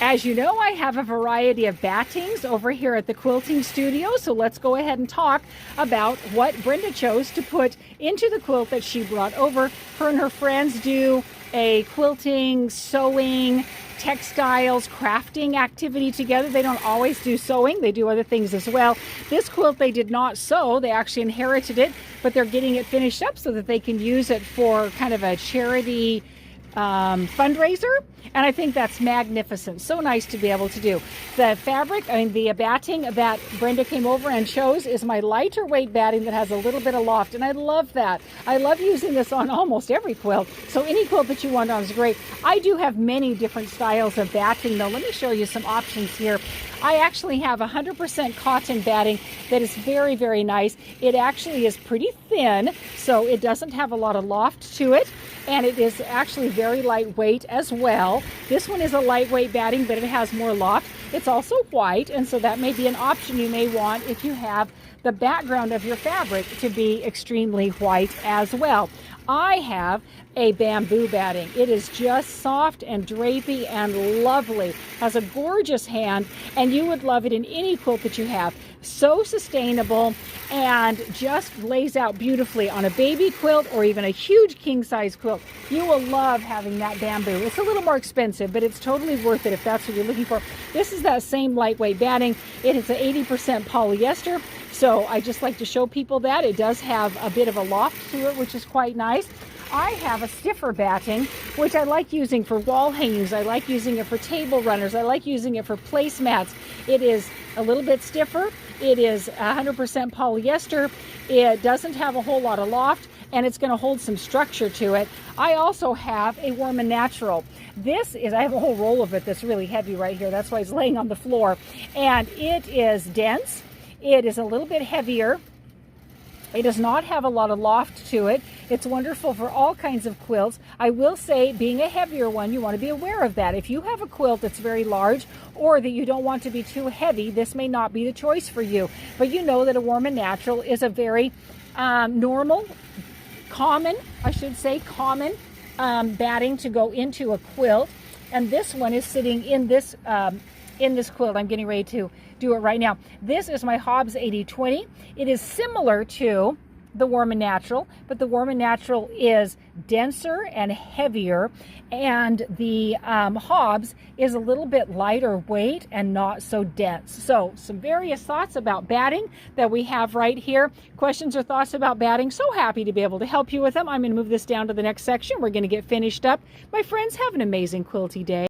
As you know, I have a variety of battings over here at the quilting studio, so let's go ahead and talk about what Brenda chose to put into the quilt that she brought over. Her and her friends do a quilting, sewing, textiles, crafting activity together. They don't always do sewing, they do other things as well. This quilt they did not sew, they actually inherited it, but they're getting it finished up so that they can use it for kind of a charity fundraiser, and I think that's magnificent. So nice to be able to do. The fabric, the batting that Brenda came over and chose is my lighter weight batting that has a little bit of loft, and I love that. I love using this on almost every quilt, so any quilt that you want on is great. I do have many different styles of batting though. Let me show you some options here. I actually have 100% cotton batting that is very, very nice. It actually is pretty thin, so it doesn't have a lot of loft to it, and it is actually very lightweight as well. This one is a lightweight batting, but it has more loft. It's also white, and so that may be an option you may want if you have the background of your fabric to be extremely white as well. I have a bamboo batting. It is just soft and drapey and lovely. Has a gorgeous hand, and you would love it in any quilt that you have. So sustainable and just lays out beautifully on a baby quilt or even a huge king size quilt. You will love having that bamboo. It's a little more expensive, but it's totally worth it if that's what you're looking for. This is that same lightweight batting. It is an 80% polyester. So I just like to show people that. It does have a bit of a loft to it, which is quite nice. I have a stiffer batting, which I like using for wall hangings. I like using it for table runners. I like using it for placemats. It is a little bit stiffer. It is 100% polyester. It doesn't have a whole lot of loft, and it's going to hold some structure to it. I also have a Warm and Natural. I have a whole roll of it that's really heavy right here. That's why it's laying on the floor. And it is dense. It is a little bit heavier. It does not have a lot of loft to it. It's wonderful for all kinds of quilts. I will say, being a heavier one, you want to be aware of that. If you have a quilt that's very large or that you don't want to be too heavy, this may not be the choice for you. But you know that a Warm and Natural is a very common batting to go into a quilt. And this one is sitting in this quilt. I'm getting ready to do it right now. This is my Hobbs 8020. It is similar to the Warm and Natural, but the Warm and Natural is denser and heavier, and the Hobbs is a little bit lighter weight and not so dense. So some various thoughts about batting that we have right here. Questions or thoughts about batting? So happy to be able to help you with them. I'm going to move this down to the next section. We're going to get finished up. My friends, have an amazing quilty day.